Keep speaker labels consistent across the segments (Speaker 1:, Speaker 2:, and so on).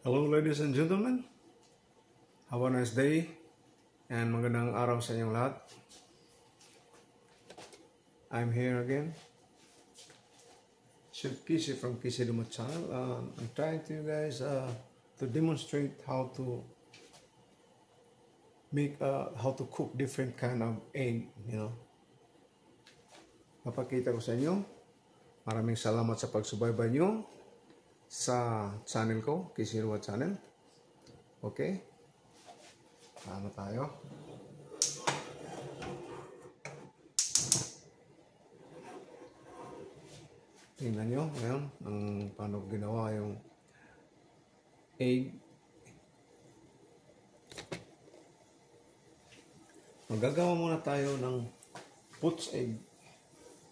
Speaker 1: Hello ladies and gentlemen, have a nice day and magandang araw sa inyong lahat. I'm here again, Chef Kisi from Kisi Dumat channel. I'm trying to you guys to demonstrate how to make how to cook different kind of egg, Papakita ko sa inyo. Maraming salamat sa pagsubaybay nyo sa channel ko, Kisi Dumat channel. Okay? Ano tayo? Tingnan nyo ngayon ang paano ginawa yung egg. Magagawa muna tayo ng poached egg.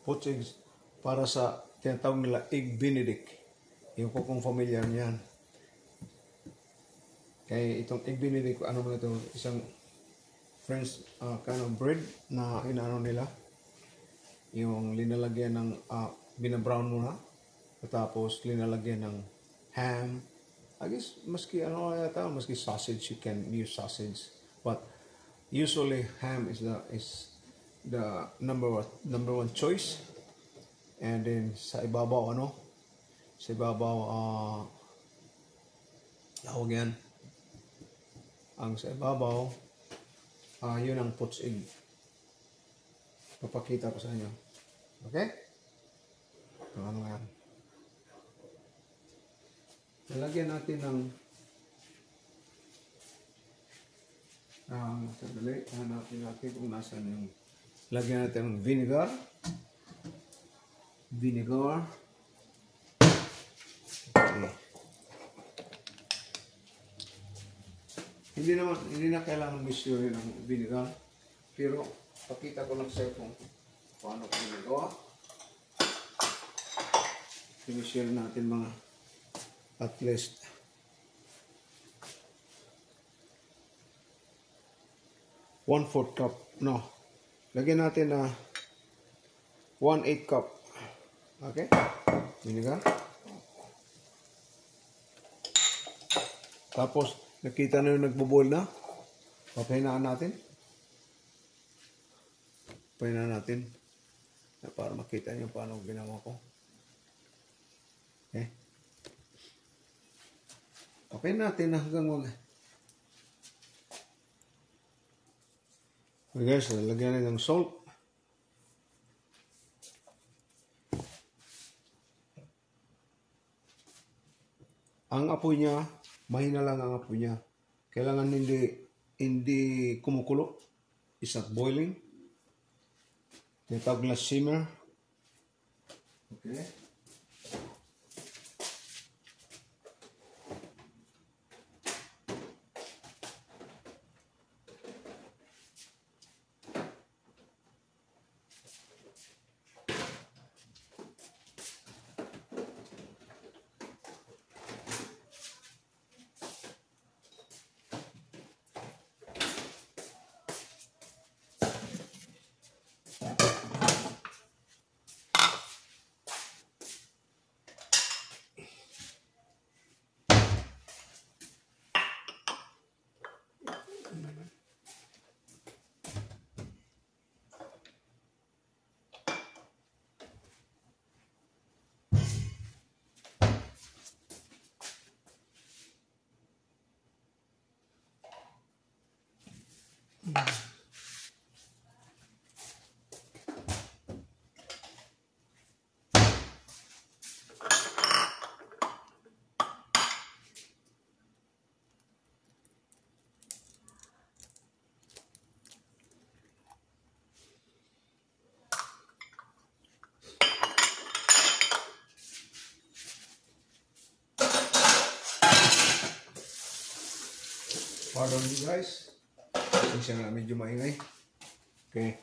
Speaker 1: Poached eggs para sa tinatawag nila egg benedict. Yung kung familiar niyan. Kaya itong egg benedict, ano mo ito, isang French kind of bread na inaano nila. Yung linalagyan ng binabrown muna. Tapos linalagyan ng ham. I guess maski ano yata, maski sausage, you can use sausage. But usually ham is the number one choice. And then sa ibabaw sa ibabaw tawag yan. Ang sa ibabaw yun ang poached egg. Papakita ko sa inyo. Okay? Ano yan? Lalagyan natin ng sandali, hanapin natin kung nasan yung lagyan natin ng vinegar. Okay. Hindi na kailangan misure ng vinegar, pero pakita ko lang sa iyo kung paano ko ginagawa. I-share natin mga at least 1/4 cup. No. Lagyan natin na 1/8 cup. Okay? Vinegar. Tapos, nakita na yung nagbo-boil na. Papahinaan natin. Papahinaan natin. Para makita nyo paano ginawa ko. Okay? Papahinaan natin hanggang okay guys, lagyan natin ng salt. Ang apoy niya, mahina lang ang apoy niya. Kailangan hindi kumukulo. It's not boiling. Tinatawag na simmer. Okay. Pardon you guys. Kasi nga medyo maingay. Okay.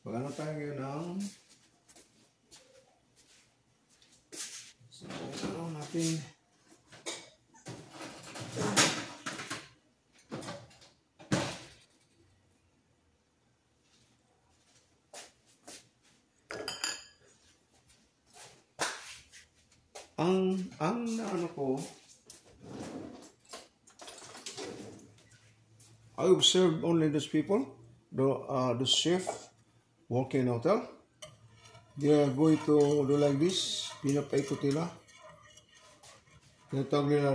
Speaker 1: Magano tayo ngayon ng natin ang ano ko I observe only those people, the chef working in hotel. They are going to do like this. Pinapaikot nila. Tinatawag nila,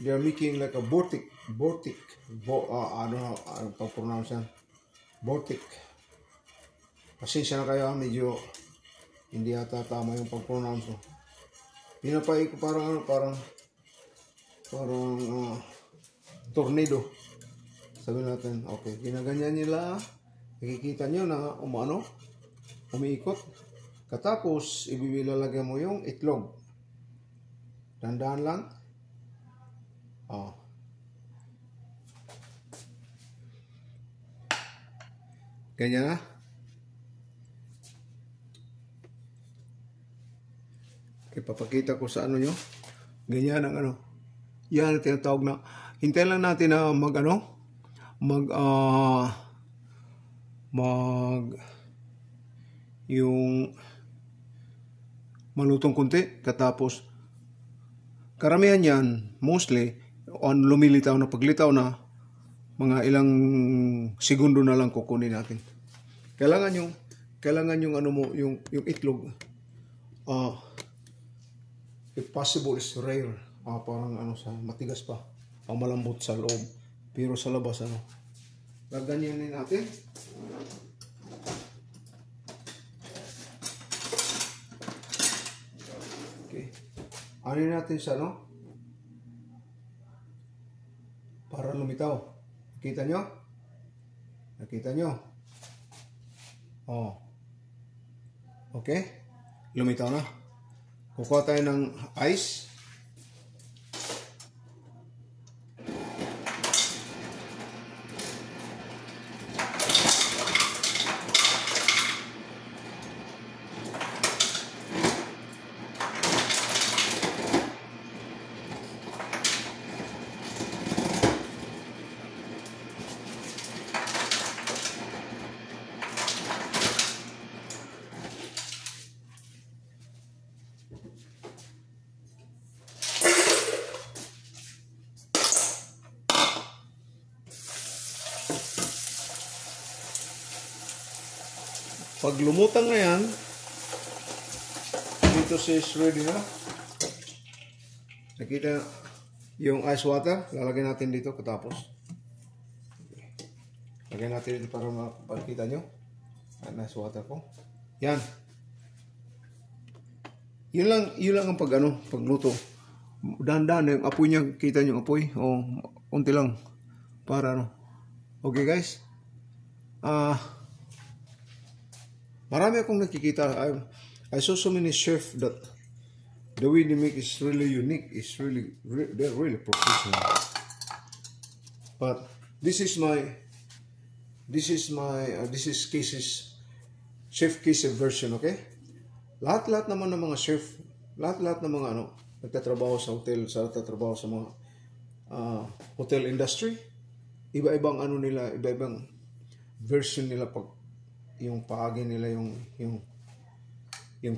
Speaker 1: they're making like a vortic. I don't know how to pronounce yan. Vortic. Pasensya na kayo, medyo hindi yata tama yung pag-pronounce mo. Pinapaikot parang tornado. Sabi natin, okay, ginaganyan nila. Nakikita nyo na umiikot. Katapos, ibilalagyan mo yung itlog. Tandaan lang. Ganyan na. Ipapakita ko sa nyo. Ganyan ang yan ang tinatawag na. Hintayin lang natin na yung malutong kunti. Katapos, karamihan yan, mostly, lumilitaw na, paglitaw na, mga ilang segundo na lang kukunin natin. Kailangan yung yung itlog, if possible is rare. Parang matigas pa. Malambot sa loob. Pero sa labas, gaganyanin natin. Okay. Anin natin sa para lumitaw. Nakita nyo? Nakita nyo? Okay. Lumitaw na. Kukuha tayo ng ice. Pag lumutang na yan, dito is ready na. Nakita yung ice water, lalagyan natin dito katapos. Lagyan natin dito para makita nyo. Ang ice water ko. Yan. Yun lang ang pagluto. Dahan-dahan yung apoy niya, kita nyo yung apoy. Unti lang. Para Okay guys. Marami akong nakikita. I saw so many chefs that the way they make is really unique. It's really, they're really professional. But this is Casey's Chef Casey version, okay? Lahat naman ng mga chef, lahat ng mga nagtatrabaho sa hotel, nagtatrabaho sa mga hotel industry, iba-ibang nila, iba-ibang version nila pag yung paagi nila, yung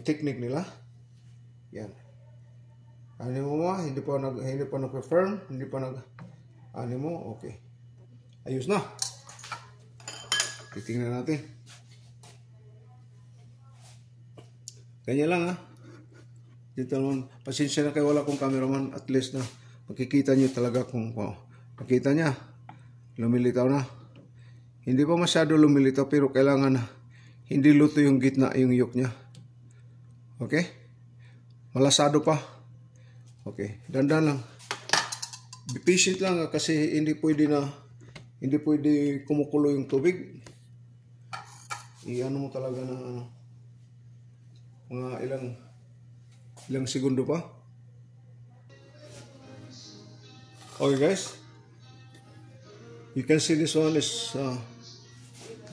Speaker 1: technique nila. Yan. Hindi pa nag-confirm, hindi pa okay. Ayos na. Titingnan natin. Ganyan lang Dito naman, pasensya na kayo, wala akong cameraman, at least na makikita nyo talaga kung makita niya, lumilitaw na. Hindi pa masyado lumilitaw, pero kailangan hindi luto yung gitna, yung yolk niya. Okay? Malasado pa. Okay, dandan lang. Be patient lang kasi hindi pwede kumukulo yung tubig. Mo talaga na mga ilang segundo pa. Okay guys. You can see this one is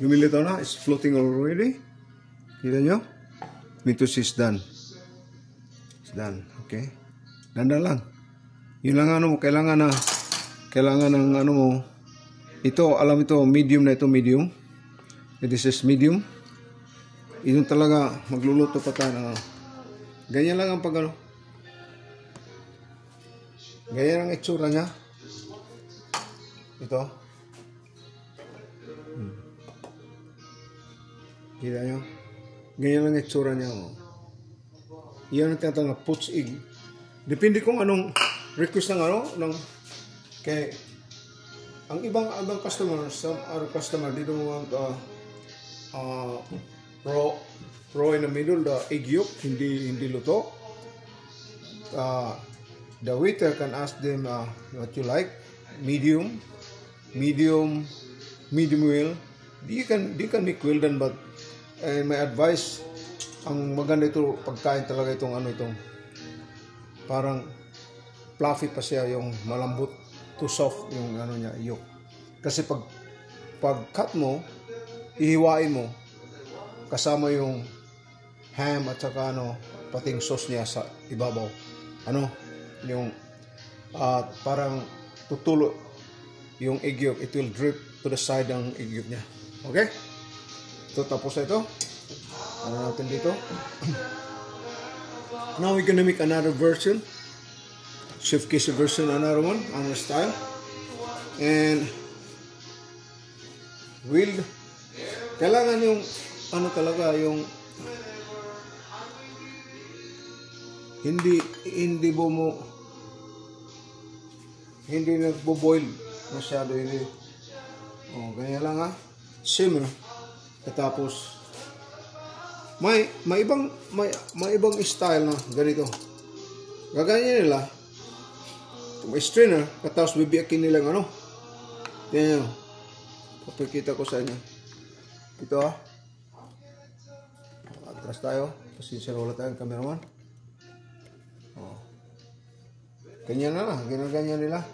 Speaker 1: lumilitaw na, it's floating already. Kita nyo? Mitos is done. It's done. Okay. Dandan lang. Yun lang kailangan ng mo. Ito, alam ito, medium na ito, medium. This is medium. Yun talaga, magluluto pa tayo. Ganyan lang ang ganyan ang itsura niya. Ito. Kita nyo? Ganyan lang itsura niya. Oh. Yan ang tinatawag na poached egg. Depende kung anong request ng kay ang ibang customer, some other customer, they don't want raw in the middle, the egg yolk, hindi luto. The waiter can ask them what you like, medium well. They can make well done, but my advice, ang maganda ito pagkain talaga itong parang fluffy pa siya, yung malambot, too soft yung niya, yolk. Kasi pag cut mo, ihiwain mo kasama yung ham at saka pating sauce niya sa ibabaw. Yung parang tutulo yung egg yolk, it will drip to the side ng egg yolk niya. Okay? Ito, tapos na ito. Ano natin dito? Now we're gonna make another version. Chef Casey version, another one, another style. And kailangan yung talaga yung hindi nagbo-boil masyado, hindi. Ganyan lang simmer. Tapos may ibang style na ganito. Gaganyan nila. May strainer, tapos bibiyakin nila Tingnan nyo. Papakita ko sa inyo. Ito atras tayo. Pasensya na wala tayong cameraman. Ganyan na lang. Ginaganyan nila.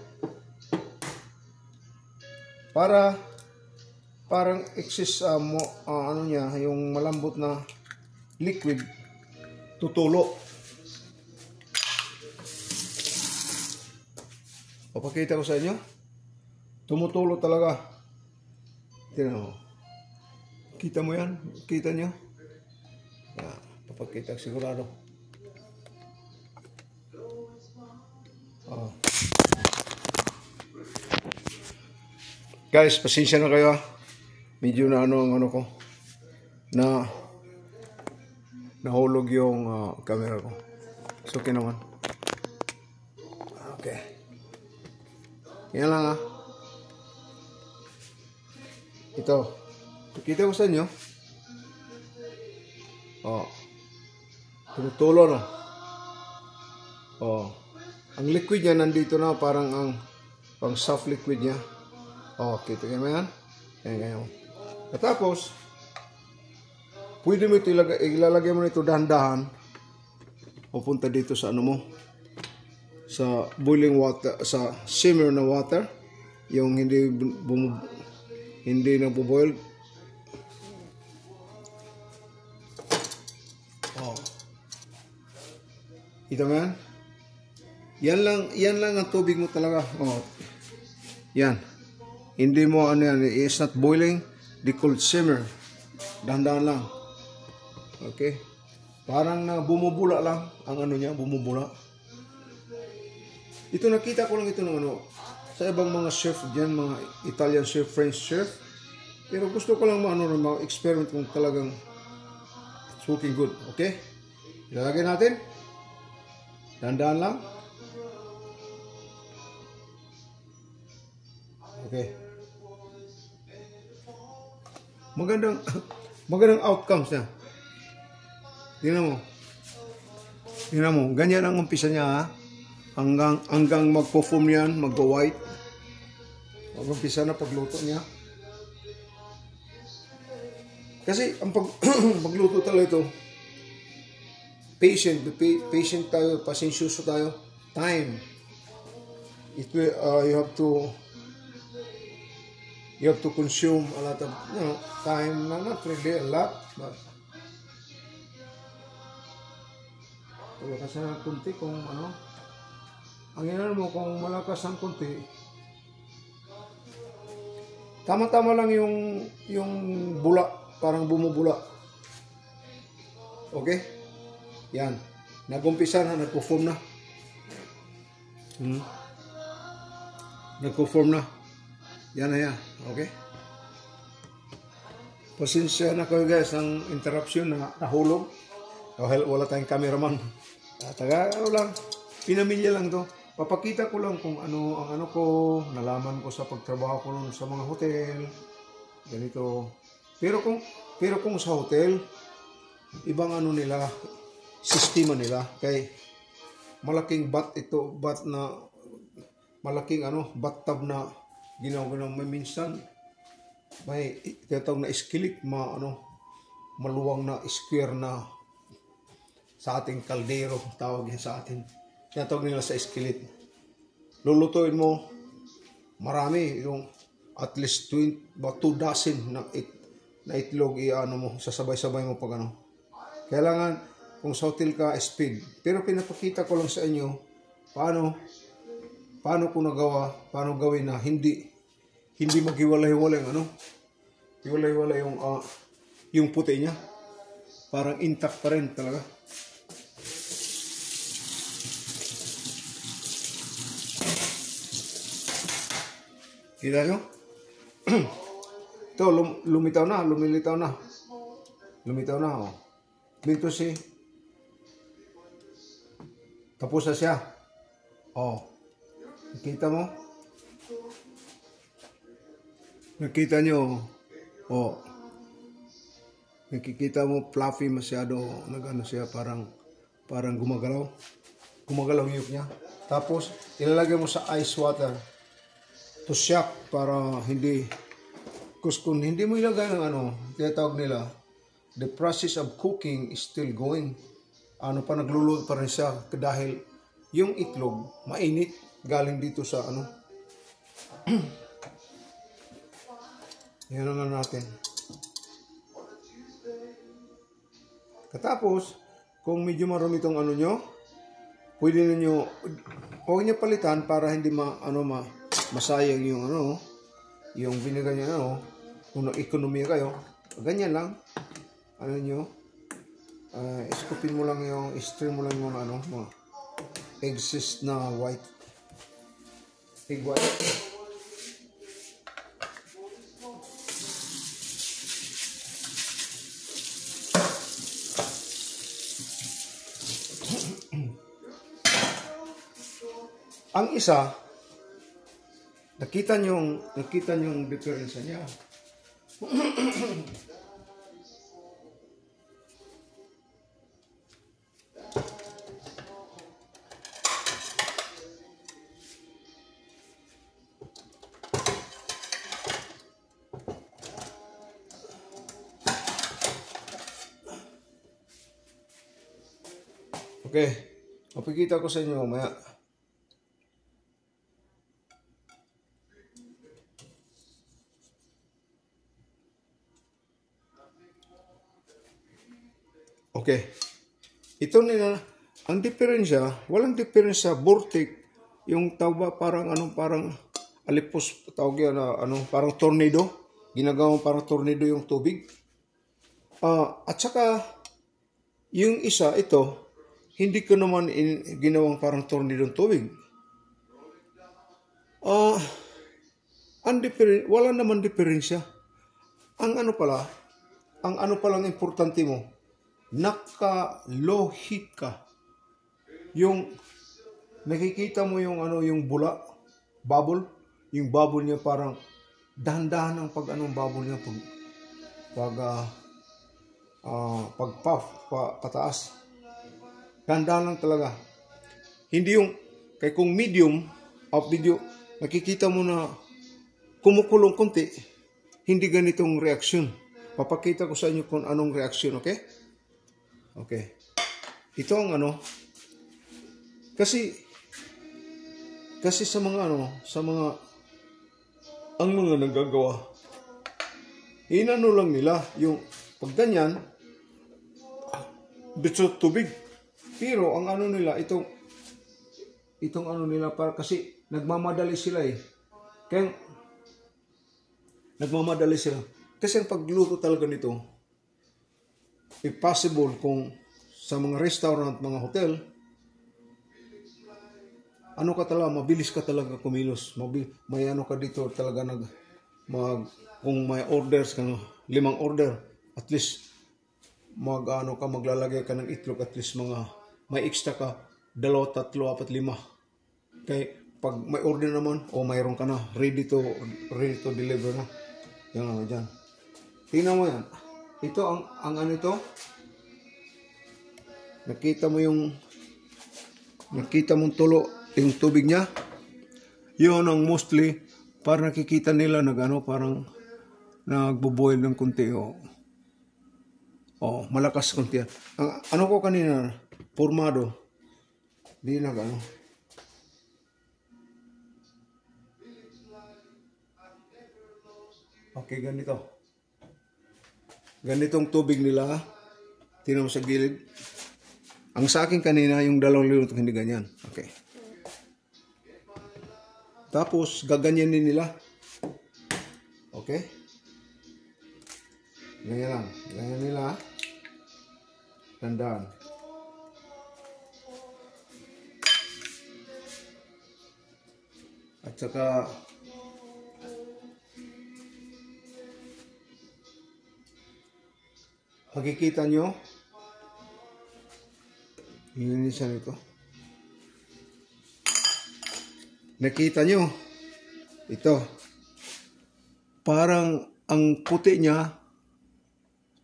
Speaker 1: Parang excess niya, yung malambot na liquid, tutulo. Papakita ko sa inyo. Tumutulo talaga. Tingnan mo. Kita mo yan? Kita nyo? Papakita sigurado. Guys, pasensya na kayo. Medyo na ko. Nahulog yung camera ko. So, okay naman. Okay. Yan lang Ito. Kita ko sa inyo. Tumutulo ang liquid niya nandito na, parang pang soft liquid niya. Kita mo yan? Ganyan. At tapos, pwede mo ito ilalagay mo nito dahan-dahan. Pupunta dito sa sa boiling water, sa simmer na water, yung hindi nagbo-boil. Ito nga. Yan lang ang tubig mo talaga. Yan. Hindi mo it's not boiling, they call simmer. Dahan-dahan lang. Okay? Parang bumubula lang ang niya, bumubula. Ito nakita ko lang ito sa ibang mga chef diyan, mga Italian chef, French chef. Pero gusto ko lang experiment kung talagang it's working good. Okay? Ilalagay natin. Dahan-dahan lang. Okay. Magandang outcomes niya. Tingnan mo. Ganyan ang umpisa niya hanggang magpo-foam yan, magpo-white. Mag-umpisa na pagluto niya. Kasi ang pagluto talaga ito, patient tayo, pasensyoso tayo, time. You have to consume a lot of time, not really a lot, but malakas na kunti kung ang inan mo kung malakas ang kunti, tama-tama lang yung bula, parang bumubula. Okay? Yan. Nag-umpisa na, nagpo-form na. Nagpo-form na. Yan na yan. Okay? Pasensya na kayo guys ang interruption na nahulog. Dahil wala tayong cameraman. Taga ano lang, pinamilya lang to. Papakita ko lang kung ano ang ano ko, nalaman ko sa pagtrabaho ko sa mga hotel. Ganito. Pero kung sa hotel, ibang ano nila, sistema nila. Kay malaking bat na malaking bathtub na ginawa may minsan may tinatawag na skillet, maluwang na square na sa ating kaldero, tawag yan sa atin. Tinatawag nila sa skillet. Lulutuin mo marami, yung at least 2 dozen na itlog mo, sasabay-sabay mo pag Kailangan kung sa hotel ka, speed. Pero pinapakita ko lang sa inyo paano ko nagawa, paano gawin na hindi maghiwalay-hiwalay hiwalay-hiwalay yung puti niya. Parang intact pa rin talaga. Kita nyo? Ito, lumilitaw na, oh. Dito tapos na siya. Oh. Nakita nyo? Oh. Nakikita mo fluffy masyado, siya, parang gumagalaw. Gumagalaw yung niya. Tapos, ilalagay mo sa ice water to shock para hindi, kung hindi mo ilagay ng tinatawag nila, the process of cooking is still going. Nagluluto pa rin siya dahil yung itlog mainit galing dito sa yan natin. Katapos, kung medyo marami itong nyo, pwede ninyo, huwag niyo palitan para hindi masayang yung vinegar niya, kung nag-economy kayo, ganyan lang, iskupin mo lang stream mo lang yung mga excess na egg white. Ang isa, nakita nyo yung diferensya niya. Okay, mapikita ko sa inyo mamaya. Okay. Ito nila, ang diferensya, walang diferensya, vortex, yung tawag parang alipos, tawag yan parang tornado, ginagawang parang tornado yung tubig. At saka, yung isa, ito, hindi ko naman ginawang parang tornado yung tubig. Wala naman diferensya. Ang palang importante mo, naka-low heat ka. Yung nakikita mo yung bubble, yung bubble niya parang dahan-dahan ang bubble niya pag puff pataas. Dahan-dahan lang talaga. Hindi yung kung medium nakikita mo na kumukulong konti, hindi ganitong reaksyon. Papakita ko sa inyo kung anong reaksyon, okay? Okay. Ito ang kasi sa mga ang mga nagagawa, lang nila yung pag ganyan, dito tubig. Pero ang nila, itong nila, para kasi nagmamadali sila Kaya nagmamadali sila. Kasi ang pagluto talaga nito, if possible, kung sa mga restaurant, mga hotel, mabilis ka talaga kumilos. May ka dito talaga kung may orders ka, 5 order. At least, maglalagay ka ng itlog, at least may extra ka, 2, 3, 4, 5. Kaya, pag may order naman, mayroon ka na, ready to deliver na. Yan dyan. Tingnan mo yan. Ito, ang ano ito, nakita mong tulo, yung tubig niya, yun ang mostly, para nakikita nila parang nagbo-boil ng kunti. Malakas kunti yan. Ano ko kanina, formado, di okay, ganito. Ganitong tubig nila. Tingnan mo sa gilid. Ang sa akin kanina, yung 2 minuto, hindi ganyan. Okay. Tapos, gaganyanin nila. Okay? Ganyan lang. Ganyan nila. Tandaan. At saka, makikita nyo, linisan ito. Nakita nyo, ito, parang ang puti niya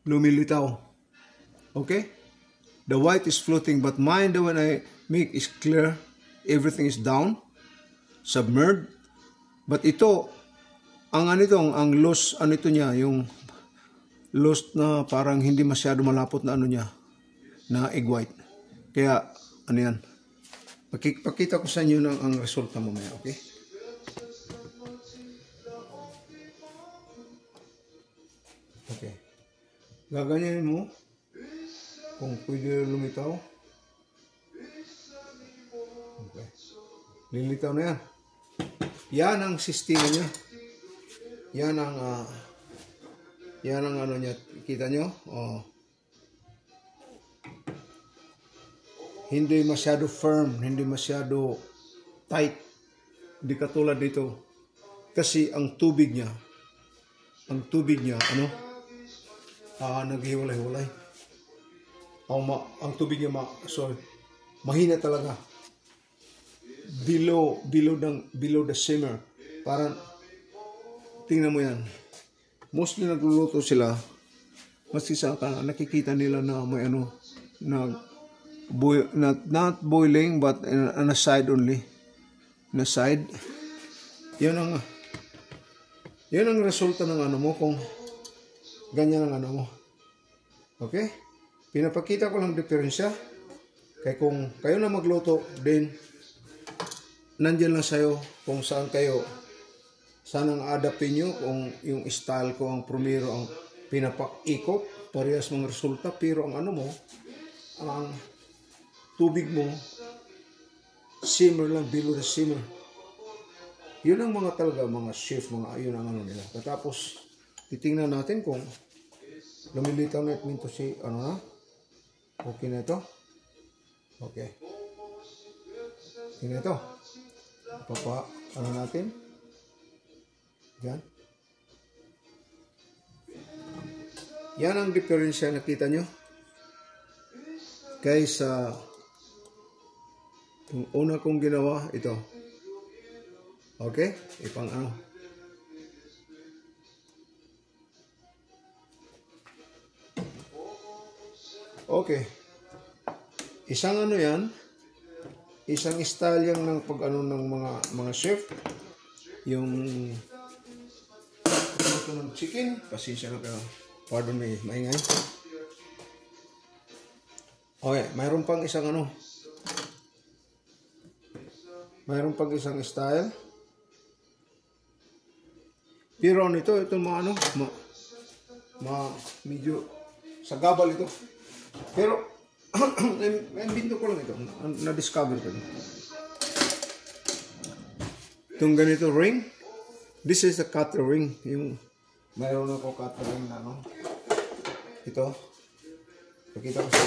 Speaker 1: lumilitaw. Okay? The white is floating, but mine, when I make is clear, everything is down, submerged. But ito, ang loose, niya, yung lost na parang hindi masyado malapot na na egg white. Kaya, yan. Pakita ko sa inyo ang resulta mamaya, okay? Okay. Gaganyanin mo kung pwede lumitaw. Okay. Lilitaw na yan. Yan ang sistema niya. Yan ang niya. Kita nyo? Hindi masyado firm, hindi masyado tight. Hindi katulad dito. Kasi ang tubig niya, naghiwalay-hiwalay. Ang tubig niya, mahina talaga. Below the simmer. Parang, tingnan mo yan. Mostly nagluluto sila, maski sa nakikita nila na may not boiling, but on a side only. Na side. Yan ang resulta ng mo kung ganyan ang mo. Okay? Pinapakita ko lang diferensya. Kaya kung kayo na magluto, din nandyan lang sa'yo kung saan ang adapin nyo, kung yung style ko, ang primero, ang pinapaikot, parehas mga resulta, pero ang ang tubig mo, simmer lang, below the simmer. Yun ang mga chef, yun ang nila. Tapos, titingnan natin kung lumilitaw na ito si, okay na ito? Okay. Tingnan ito. Natin? Yan. Yan ang diferensya, nakita nyo? Kaysa yung una kong ginawa, ito. Okay? Ipang Okay. Isang yan, isang style yan ng ng mga chef. Yung ito ng chicken, pasensya na kayo. Pardon me, maingay. Okay, mayroon pang isang mayroon pang isang style. Pero ito medyo sagabal ito. Pero binto ko lang ito, na-discover ko. Itong ganito ring, this is a cutter ring. Yung mayroon ako cutter ring na ito. Pakita ko sa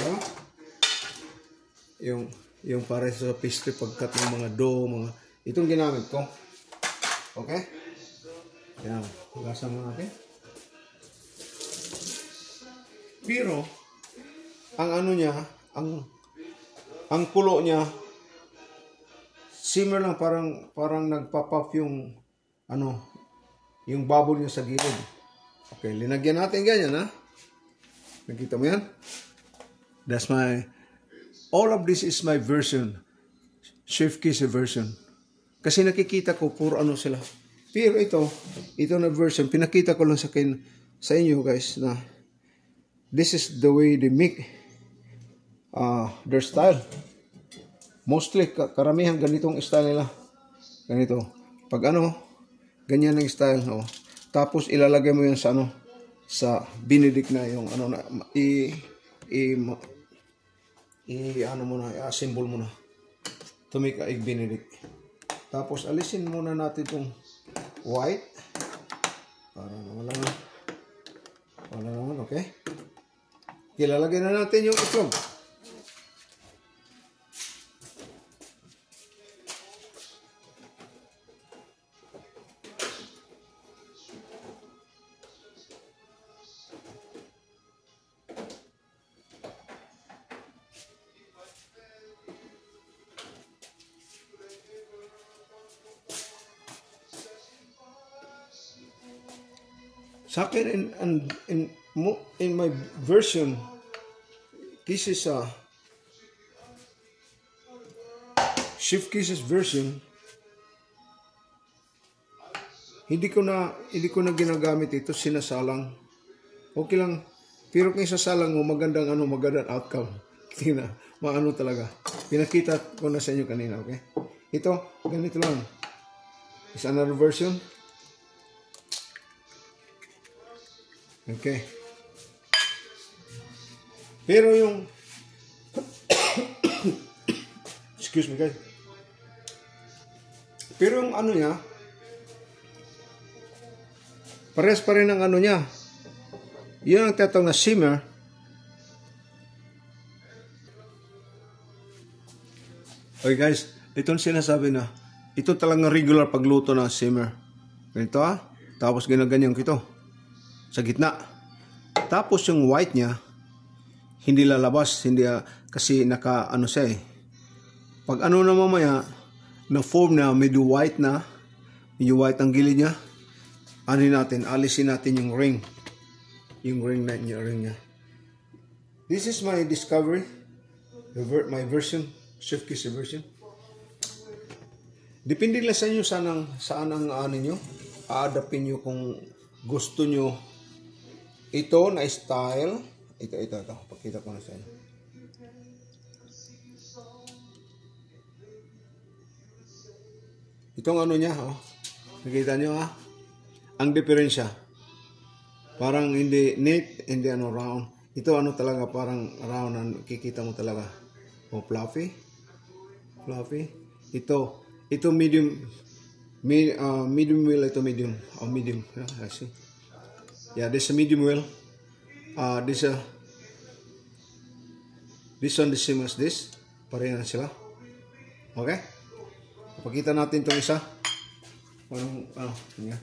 Speaker 1: inyo. Yung para sa pastry, pagkat ng mga dough, itong ginamit ko. Okay? Yan, hugasan mo natin. Pero ang ano niya, ang kulo niya simmer lang, parang nagpa-pop yung ano, yung bubble niya sa gilid. Okay, linagyan natin ganyan, ha? Nakita mo yan? That's all of this is my version. Chef Kiss version. Kasi nakikita ko puro ano sila. Pero ito na version, pinakita ko lang sa inyo guys na this is the way they make their style. Mostly, karamihan ganitong style nila. Ganito. Pag ano, ganyan ang style. Oh. Tapos ilalagay mo yan sa ano, sa Benedict na yung ano na, ano mo na, i-assemble mo na. To make a egg Benedict. Tapos alisin muna natin itong white. Para wala naman, okay? Ilalagay na natin yung itlog. Sa akin, in my version, this is a Chef Kiss's version. Hindi ko na ginagamit ito, sinasalang. Okay lang. Pero kung isasalang mo, magandang outcome. Tingnan, maano talaga. Pinakita ko na sa inyo kanina, okay? Ito, ganito lang. Is another version. Okay. Pero yung excuse me guys. Pero yung ano niya, pares pa rin ang ano niya. Yun ang tatawag na simmer. Okay guys, itong sinasabi na, ito talagang regular pagluto ng simmer. Ganito tapos ginaganyan ko ito. Sa gitna. Tapos yung white niya, hindi lalabas, hindi kasi naka-ano siya eh. Pag ano na mamaya, na-form na, medyo white na, medyo white ang gilid niya, alisin natin yung ring. Yung ring niya. This is my discovery, my version, Chef Kiss version. Depende lang sa inyo saan ang ano nyo, a-adapin nyo kung gusto nyo. Ito na style. Ito. Pakita ko na sa inyo. Itong ano niya, nakita nyo ang diferensya. Parang hindi neat, hindi round. Ito talaga parang round, kikita mo talaga. Fluffy. Ito medium well, ito medium. Medium. I see. Yeah, this is a medium well. This one the same as this. Parehan sila. Okay? Pakita natin itong isa. Yan.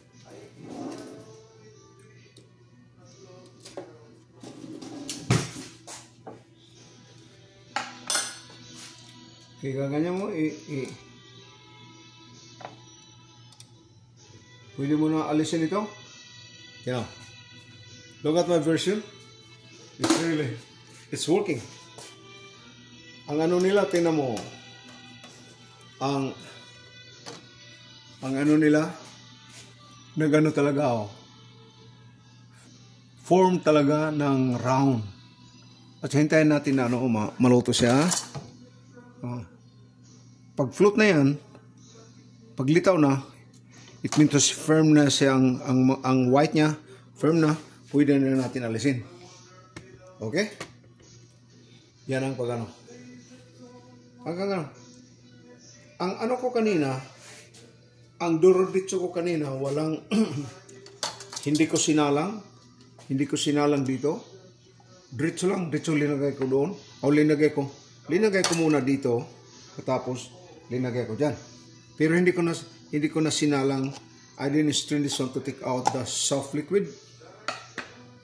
Speaker 1: Okay, ganyan mo. Pwede mo na alisin ito. Yeah. Look at my version. It's working. Ang ano nila, tingnan mo. Ang ano nila, nagano talaga form talaga ng round. At hintayin natin na maluto siya. Pag float na yan, pag litaw na, it means firm na siya, ang white niya, firm na, pwede na natin alisin. Okay? Yan ang pag-ano. Ang ano ko kanina, ang duroditso ko kanina, walang, hindi ko sinalang dito. Diretso linagay ko doon. O linagay ko muna dito, tapos linagay ko dyan. Pero hindi ko na sinalang. I didn't strain this one to take out the soft liquid.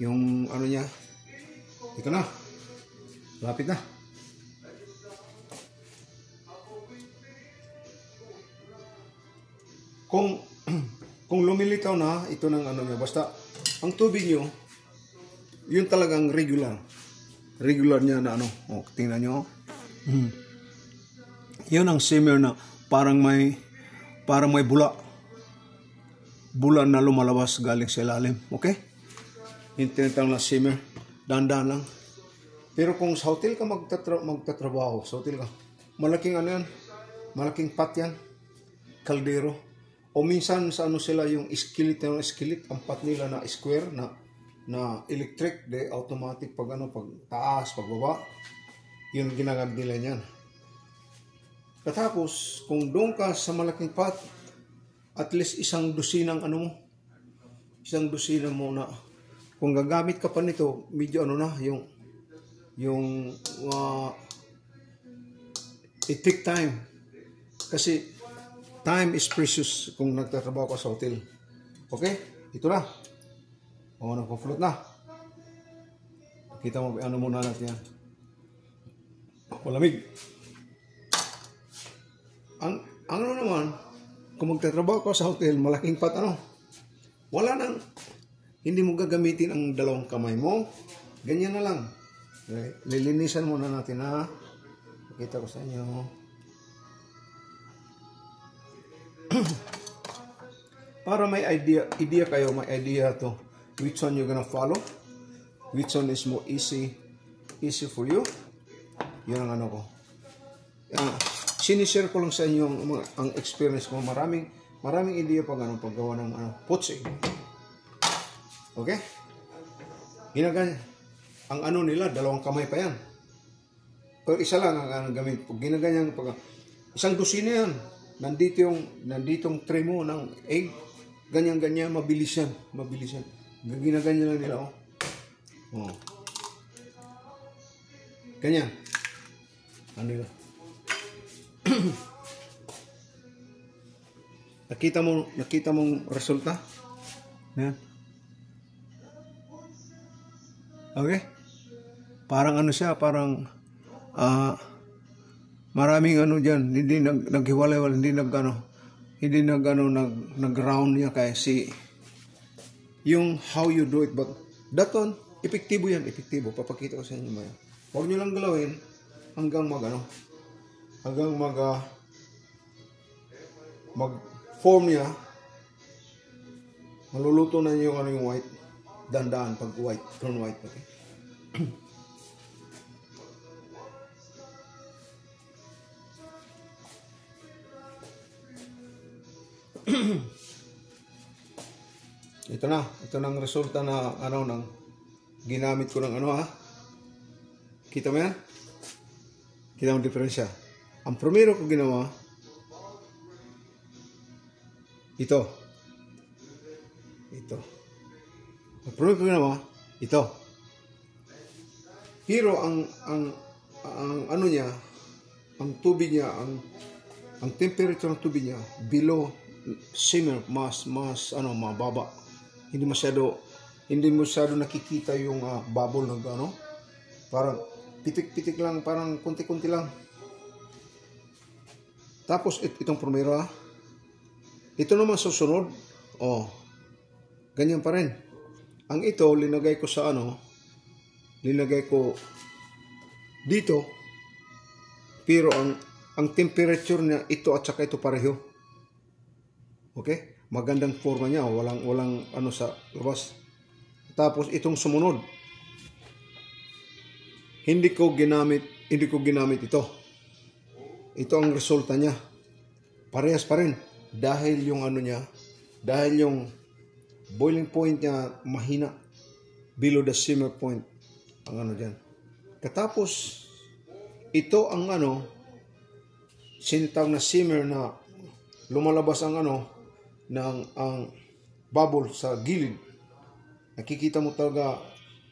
Speaker 1: Yung ano niya, Ito na. Lapit na. Kung kung lumilitaw na, ito ng ano niya. Basta, ang tubig nyo, yun talagang regular. Regular niya na ano. O, tingnan nyo. Yun ang simmer na parang may bula. Bula na lumalabas galing sa ilalim. Okay? Yung tinatawag na simmer. Dahan-dahan lang. Pero kung sa hotel ka magtatrabaho, sa hotel ka, malaking ano yan, malaking pot yan, kaldero. O minsan sa ano sila yung skillet, ang pot nila na square, na electric, de automatic pag ano, pag taas, pag baba, yun ginagad nila niyan. Katapos, kung doon ka sa malaking pot, at least isang dosinang ano mo, isang dosina mo na, kung gagamit ka pa nito, medyo ano na, it take time. Kasi, time is precious kung nagtatrabaho ka sa hotel. Okay? Ito na. O, nagpa-float na. Kita mo, ano muna natin yan. Malamig. Ang ano naman, kung magtatrabaho ka sa hotel, malaking pot, ano, wala nang, hindi mo gagamitin ang dalawang kamay mo. Ganyan na lang. Okay. Lilinisan muna natin, ha. Pakita ko sa inyo. Para may idea kayo, may idea to which one you're gonna follow, which one is more easy for you. Yun ang ano ko. Sinishare ko lang sa inyo ang experience ko. Maraming idea paggawa ng potsing. Okay? Ginaganyan. Ang ano nila, dalawang kamay pa yan. Pero isa lang ang gamit. Pag ginaganyan, isang dosina yan. Nanditong tray mo ng egg. Ganyan-ganyan, mabilis yan. Ginaganyan lang nila, oh. Oh. Ganyan. Ano nila? Nakita mong resulta? Yan. Okay? Parang ano siya, parang maraming ano diyan, hindi naghiwalay-wala, hindi nag-ground niya kasi yung how you do it, but that one, epektibo yan, epektibo. Papakita ko sa inyo maya. Huwag nyo lang galawin hanggang mag-form niya. Maluluto na yung yung white. Dandaan pag white, turn white. Okay? Ito na ang resulta na ng ginamit ko ng ha. Kita mo yan? Kita mo diferensya. Ang primero ko ginawa, ito. Ang primero ko ginawa, ito. Pero ang ano niya, ang tubig niya, ang temperature ng tubig niya below simmer, mas mababa. Hindi masyado nakikita yung bubble ng parang pitik-pitik lang, parang kunti-kunti lang. Tapos itong primero, ito naman susunod, ganyan pa rin. Ang ito linagay ko sa linagay ko dito, pero ang temperature niya ito at saka ito pareho. Okay? Magandang forma niya, walang sa labas. Tapos itong sumunod, hindi ko ginamit ito. Ito ang resulta niya. Parehas pa rin dahil yung dahil yung boiling point niya mahina, below the simmer point ang diyan. Katapos ito ang sinitawag na simmer na lumalabas ang ang bubble sa gilid. Nakikita mo talaga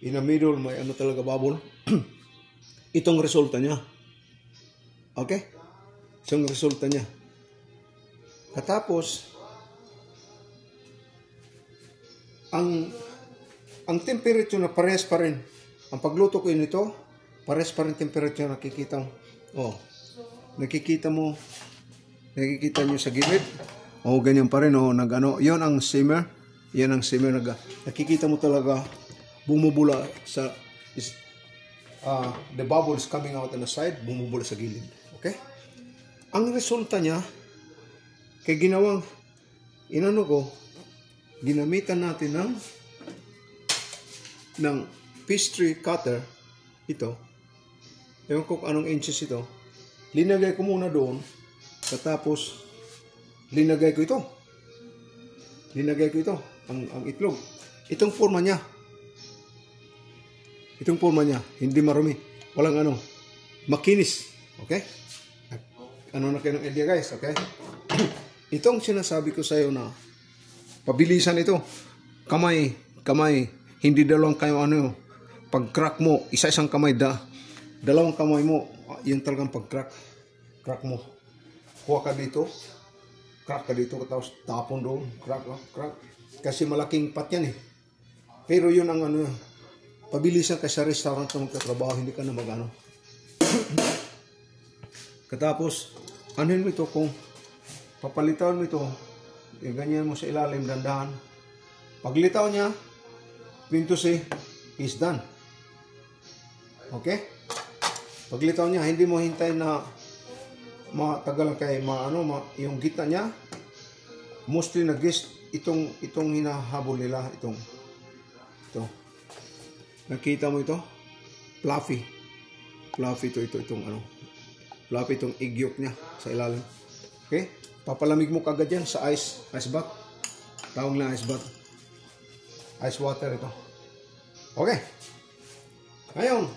Speaker 1: in the middle may talaga bubble. Itong resulta niya. Okay? Itong resulta niya. Katapos ang temperature na parehas pa rin. ang pagluto ko nito, pares pa rin temperature, nakikita mo. Oh, nakikita nyo sa gilid. Oh, ganyan pa rin, oh, nagano, yon ang simmer. Yan ang simmer, nakikita mo talaga, bumubula sa, the bubbles coming out on the side, bumubula sa gilid. Okay? Ang resulta niya, kay ginawang, ginamitan natin ng pastry cutter, ito, ewan ko anong inches ito, linagay ko muna doon, katapos, linagay ko ito, ang itlog. Itong forma niya, hindi marumi, walang makinis, okay? Ano na kayo ng idea, guys, okay? Itong sinasabi ko sa iyo na pabilisan ito, kamay, hindi dalawang kayo pag-crack mo, isa-isang kamay, dalawang kamay mo, yun talagang pag-crack mo. Kuha ka dito, crack ka dito, tapos tapon doon, crack. Kasi malaking pat yan eh. Pero yun ang pabilisan ka sa restaurant na magtatrabaho, hindi ka na Katapos, anuhin mo ito, kung papalitan mo ito, ganyan mo sa ilalim, dandahan. Paglitaw niya, pintusi, is done. Okay? Paglitaw niya, hindi mo hintay na matagal kay yung gitna niya. Mostly itong hinahabol nila, ito. Nakita mo ito? Fluffy itong egg yolk niya sa ilalim. Okay? Papalamig mo kagad yan sa ice bath. Tawag na ice bath. Ice water ito. Okay. Ngayon,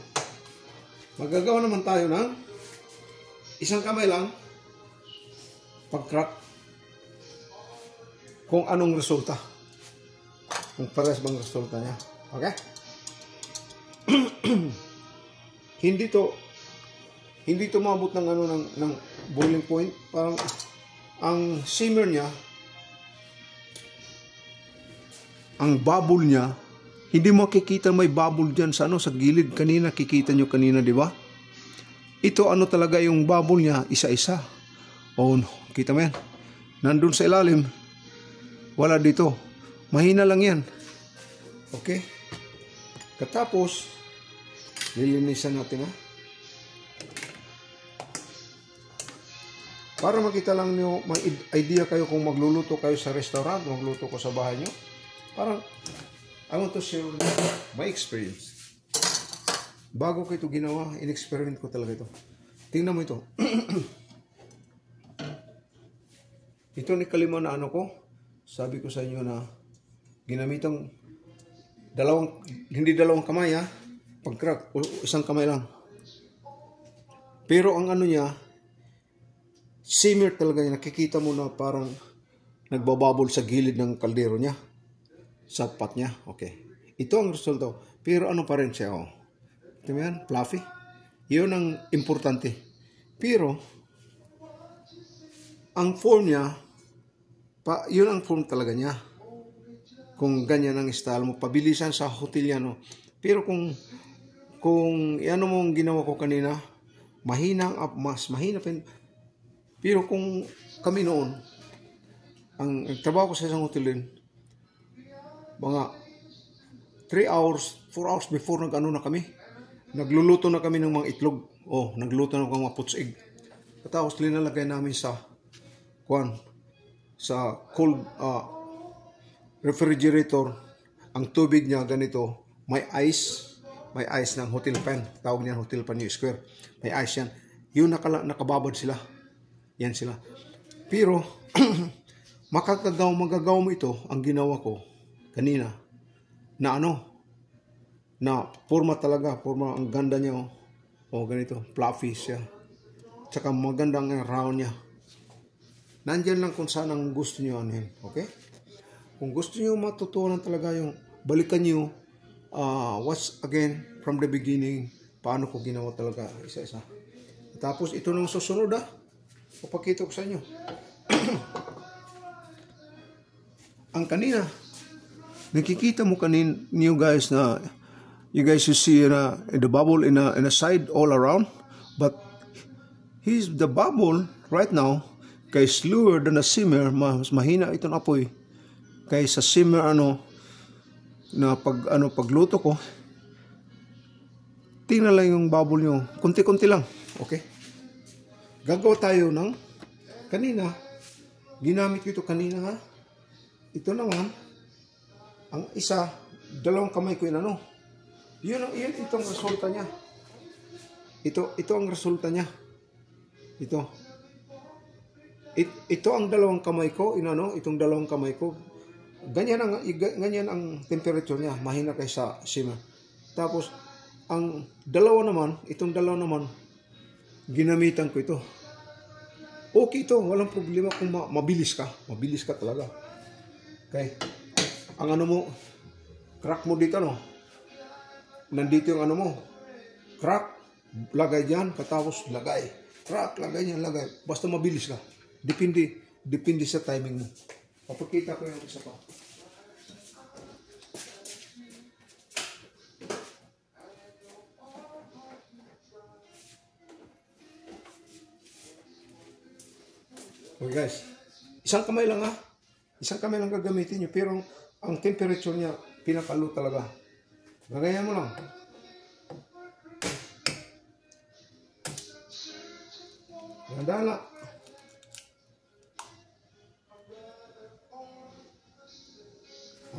Speaker 1: magagawa naman tayo ng isang kamay lang pag-crack kung anong resulta. Kung pares bang resulta niya. Okay? Hindi to maabot ng ng boiling point. Parang ang simmer niya, ang bubble niya, hindi mo makikita may bubble diyan sa sa gilid. Kanina kikita nyo kanina, di ba? Ito talaga yung bubble niya, isa-isa. Oh, kita mo yan. Nandun sa ilalim. Wala dito. Mahina lang yan. Okay? Katapos, lilinisan natin Para makita lang nyo, may idea kayo kung magluluto kayo sa restaurant, magluto ko sa bahay nyo. Parang, I want to share my experience. Bago ko ito ginawa, in-experiment ko talaga ito. Tingnan mo ito. Ito ni kalima na ko, sabi ko sa inyo na ginamitang hindi dalawang kamay pag-crack, isang kamay lang. Pero ang niya, simmer talaga niya, nakikita mo na parang nagbababol sa gilid ng kaldero niya. Sa pot niya. Okay. Ito ang resulta. Pero pa rin siya, Ito yan, fluffy. Yun ang importante. Pero, ang form niya, yun ang form talaga niya. Kung ganyan ang style mo, pabilisan sa hotel yan, Pero kung mong ginawa ko kanina, mas mahina pa. Pero kung kami noon, ang trabaho ko sa isang hotel din, mga 3 hours, 4 hours before na kami. Nagluluto na kami ng mga itlog. Nagluto na kami mga puts egg. Tapos linalagay namin sa cold refrigerator. Ang tubig niya ganito, may ice ng hotel pan. Tawag niyan hotel pan yung square. May ice yan. Yun nakababad sila. Yan sila. Pero magagawa mo ito, ang ginawa ko kanina, na forma talaga, ang ganda niya, ganito, fluffy siya. Tsaka magandang round niya. Nandyan lang kung saan ang gusto niyo okay? Kung gusto niyo matutunan talaga yung, balikan niyo, watch again, from the beginning, paano ko ginawa talaga, isa-isa. Tapos, ito nang susunod, papakita ko sa inyo. Ang kanina, nakikita mo niyo guys na You guys should see in the bubble in a side all around. But the bubble right now kay slower than a simmer. Mas mahina itong apoy kay sa simmer na pagluto ko. Tingnan lang yung bubble nyo. Kunti-kunti lang. Okay? Gagawa tayo ng kanina. Ginamit ko ito kanina ha. Ito naman. Ang isa, dalawang kamay ko yun itong resulta niya. Ito ang resulta niya. Ito ang dalawang kamay ko. Itong dalawang kamay ko. Ganyan ang temperature niya. Mahina kaysa simmer. Tapos, itong dalawa naman, ginamitan ko ito. Okay ito, walang problema kung mabilis ka. Mabilis ka talaga. Okay? Ang crack mo dito, nandito yung crack, lagay dyan, katapos lagay. Crack, lagay dyan, lagay. Basta mabilis ka. Depende sa timing mo. Papakita ko yung isa pa. Okay guys, isang kamay lang isang kamay lang gagamitin nyo, pero ang temperature niya pinakalo talaga. Gagayan mo lang. Ganda na.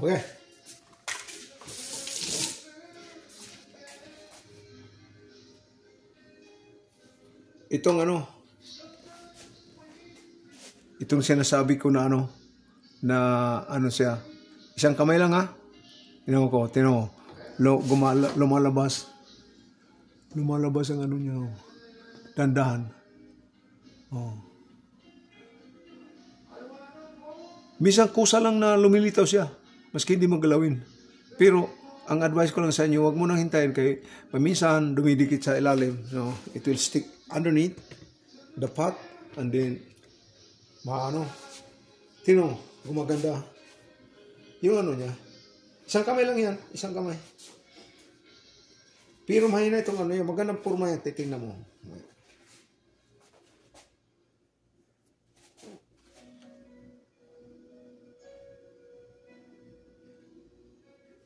Speaker 1: Okay. Itong sinasabi ko na siya. Isang kamay lang Tinan mo. Lumalabas. Lumalabas ang niya. Dandahan. Oh. Minsan kusa lang na lumilitaw siya. Maski hindi mo galawin. Pero, ang advice ko lang sa inyo, huwag mo nang hintayin kay paminsan dumidikit sa ilalim. So, it will stick underneath the pot and then Tino, gumaganda. Yung niya. Isang kamay lang yan. Isang kamay. Pero mahina itong yung magandang forma yan. Titingnan mo.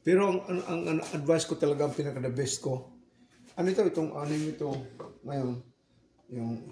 Speaker 1: Pero ang advice ko talaga, ang pinaka-the best ko, itong ngayon, yung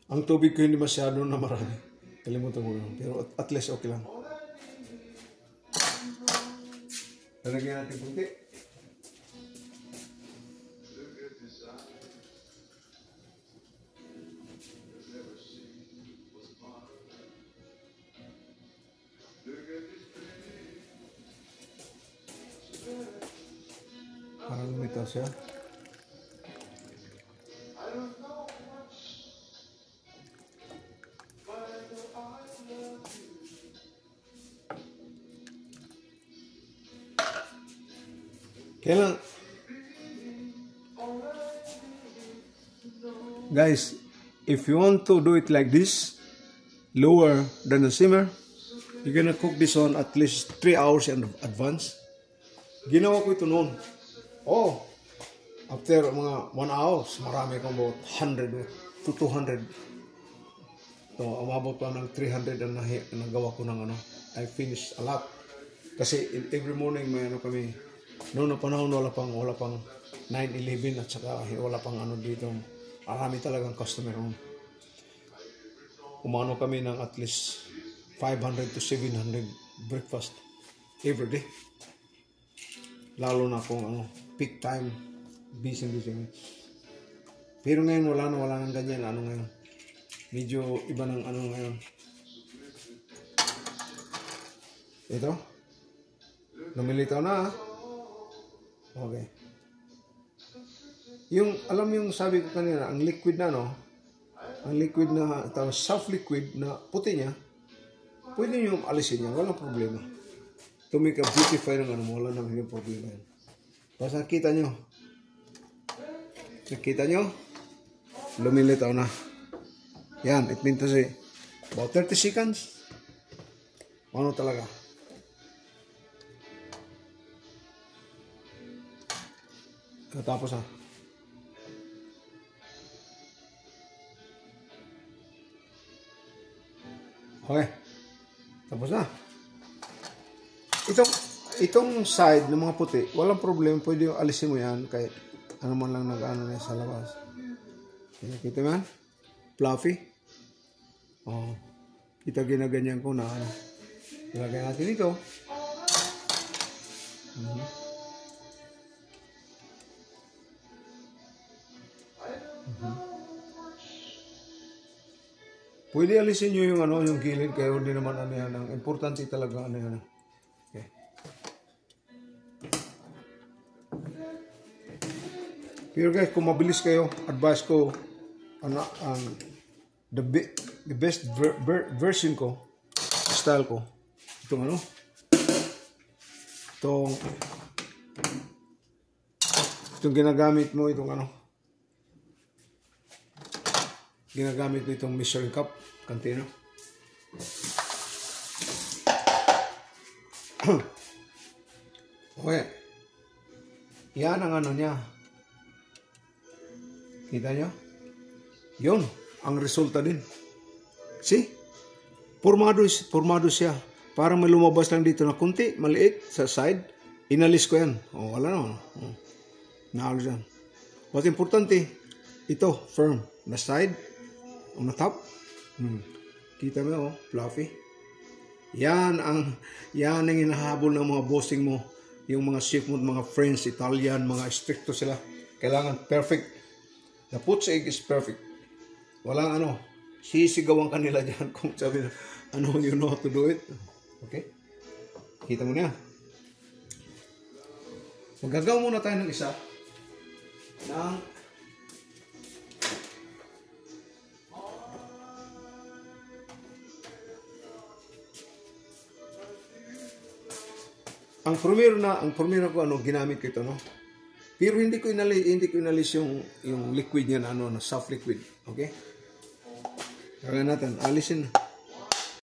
Speaker 1: ang tubig ko hindi masyado na marami. Kalimutan ko lang. Pero at least okay lang. Lalagyan natin kunti. Parang lumitaw siya. Kailan, guys, if you want to do it like this, lower than the simmer, you're gonna cook this on at least 3 hours in advance. Ginawa ko ito noon. After mga 1 hour, marami kong about 100 to 200. So, umabot pa ng 300 ang nagawa ko ng I finished a lot. Kasi every morning may kami. Noong na panahon wala pang 9-11 at saka wala pang dito. Marami talagang customer noon. Umano kami ng at least 500 to 700 breakfast every day. Lalo na kung peak time, busy. Pero ngayon wala nang ganyan. Ngayon? Medyo iba ng ngayon. Ito. Lumilitaw na Okay. Yung sabi ko kanina, ang liquid na ang liquid na, soft liquid na puti niya, pwede nyo alisin yan, walang problema. To make a beautify ng ano mo, wala naman yung problema yan. Basta nakita nyo, lumilitaw na. Yan, it means to say, about 30 seconds, ano talaga. Katapos na. Okay. Tapos na. Itong side ng mga puti, walang problem. Pwede yung alisin mo yan kahit ano man lang nag-ano na sa labas. Kita mo yan? Fluffy. Oh. Kita ginaganyan ko na ano. Ilagay natin ito. Pwede alisin nyo yung ano, yung gilid kayo hindi naman ano yan. Ang importante talaga ano yan. Okay. Pero guys, kung mabilis kayo, advice ko ano ang the best version ko, style ko. Itong ano? Itong ginagamit mo itong ano? Ginagamit mo itong measuring cup, container. Okay. Yan ang ano niya. Kita nyo? Yun, ang resulta din. See? Formado siya. Parang may lumabas lang dito na kunti, maliit, sa side. Inalis ko yan. O, wala naman. Naalis yan. But importante, ito, firm. Na side, on the top. Kita mo, fluffy. Yan ang hinahabol ng mga bossing mo. Yung mga chef mo, mga friends, Italian, mga stricto sila. Kailangan perfect. The poached egg is perfect. Walang ano, sisigawan kanila dyan kung sabi na, ano, you know how to do it. Okay? Kita mo na yan. Magagawa muna tayo ng isa ng ang primero ko ano ginamit ko ito no. Pero hindi ko inalis yung liquid niya na ano na soft liquid. Okay? Kaya natin alisin.